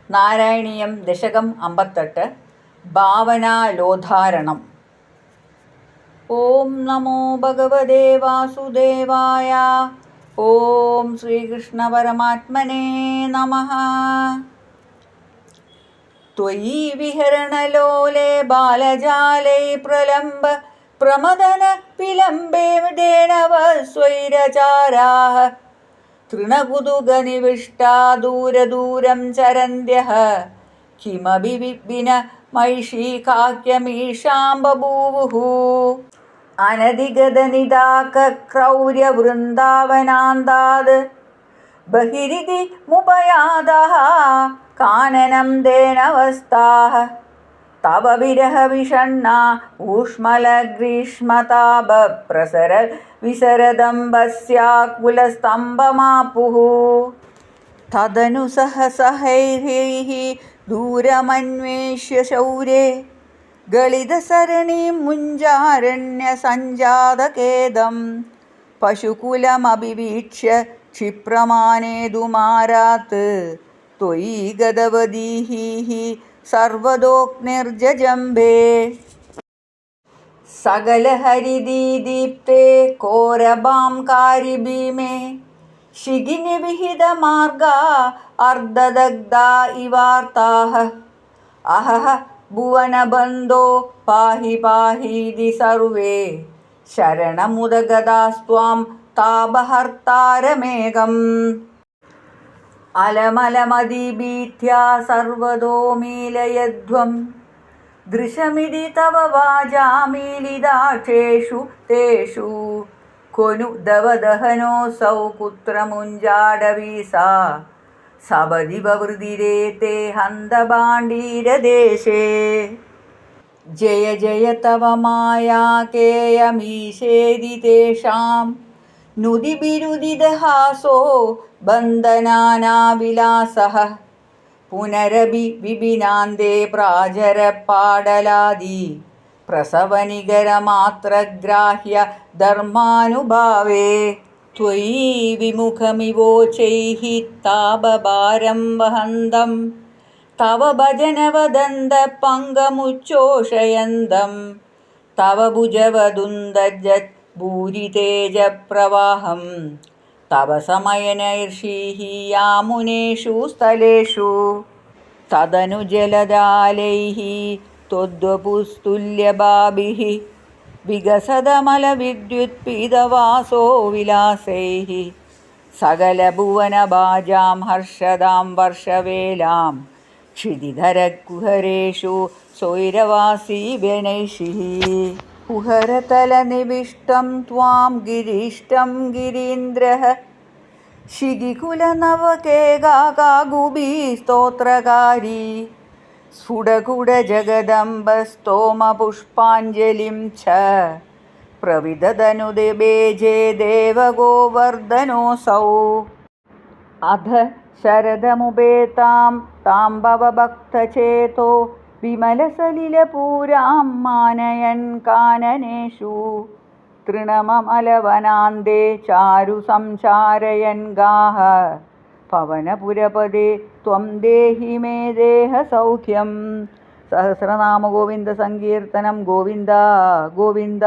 നാരായണീയം ദശകം 58 ഭാവനാലോധാരണം. ഓം നമോ ഭഗവതേ വാസുദേവായ. ഓം ശ്രീകൃഷ്ണ പരമാത്മനേ നമഃ. ത്വയി വിഹരണലോലേ ബാലജാലൈ പ്രലംബ പ്രമദന വിലംബേ ദേനവ സ്വൈരചാരാഃ തൃണകുതുകനിവിഷ്ടാ ദൂരദൂരം ചരന്ത്യഃ കിമപി വിപിന മൈഷീകാക്യമീഷാം ബഭൂവുഃ. അനധിഗതനിതാകക്രൗര്യവൃന്ദാവനാന്താത് ബഹിരിതി മുപയാതഃ കാനനം ദേനവസ്താഃ തവ വിരഹവിഷണ്ണാ ഊഷ്മളഗ്രീഷ്മതാപ പ്രസര വിസരദംബസ്യാകുലസ്തംഭമാപുഃ. തദനു സഹസഹൈഃ ദൂരമന്വേഷ്യ ശൗരേ ഗളിതസരണീം മുഞ്ചാരണ്യസഞ്ജാതഖേദം പശുകുലമഭിവീക്ഷ്യ ക്ഷിപ്രമാനേതുമാരാത് ത്വയി ഗതവതീഃ സർവദോഗ്നിർജജംബേ. സകലഹരിദീദീപ്തേ കോരഭാംകാരിഭീമേ ശിഖിനിവിഹിതമാർഗാ അർദ്ധദഗ്ധാ ഇവാർത്താഃ അഹഃ ഭുവനബന്ധോ പാഹി പാഹീതി സർവേ ശരണമുദഗതാസ്ത്വാം താപഹർത്താരമേകം. അലമലമതിഭീത്യാ സർവതോ മീലയധ്വം ദൃശമിതി തവ വാചാമീലിതാക്ഷേഷു തേഷു ക്വനു ദവദഹനോऽസൗ കുത്രമുഞ്ചാടവീസാ സപദി വവൃതിരേതേ ഹന്തഭാണ്ഡീരദേശേ. ജയ ജയ തവ മായാ കേയമീശേതി തേഷാം നുതിഭിരുദിതഹാസോ ബന്ധനാനാവിലാസഃ പുനരഭി വിപിനാന്തേ പ്രാചരപ്പാടലാദി പ്രസവനികരമാത്രഗ്രാഹ്യ ധർമാനുഭാവേ. ത്വയി വിമുഖമിവോചൈഃ താപഭാരം വഹന്തം തവ ഭജനവദന്ത പങ്കമുച്ഛോഷയന്തം തവ ഭുജവദുന്ദജത് ഭൂരിതേജപ്രവാഹം തവ സമയനൈർഷീഃ യാമുനേഷു സ്ഥലേഷു. തദനു ജലജാലൈഃ ത്വദ്വപുസ്തുല്യഭാഭിഃ വികസതമലവിദ്യുത്പീതവാസോ വിലാസൈഃ സകലഭുവനഭാജാം ഹർഷദാം വർഷവേലാം ക്ഷിതിധരകുഹരേഷു സ്വൈരവാസീ വനൈഷീഃ. കുഹരതലനിവിഷ്ടം ത്വാം ഗിരീഷ്ടം ഗിരീന്ദ്രഃ ശിഖികുലനവകേകാകാഗുഭീസ്തോത്രകാരീ സ്ഫുടകുടജഗദംബസ്തോമപുഷ്പാഞ്ജലിം ച പ്രവിദധനുദിബേജേ ദേവഗോവർദ്ധനോऽസൗ. അധ ശരദമുപേതാം താം ഭവഭക്തചേതോ വിമലസലിലപൂരാം മാനയൻ കാനനേഷു തൃണമലവനാന്തേ ചാരു സംചാരയൻ ഗാഃ പവനപുരപദേ ത്വം ദേഹി മേ ദേഹസൗഖ്യം. സഹസ്രനാമ ഗോവിന്ദ സങ്കീർത്തനം. ഗോവിന്ദ ഗോവിന്ദ.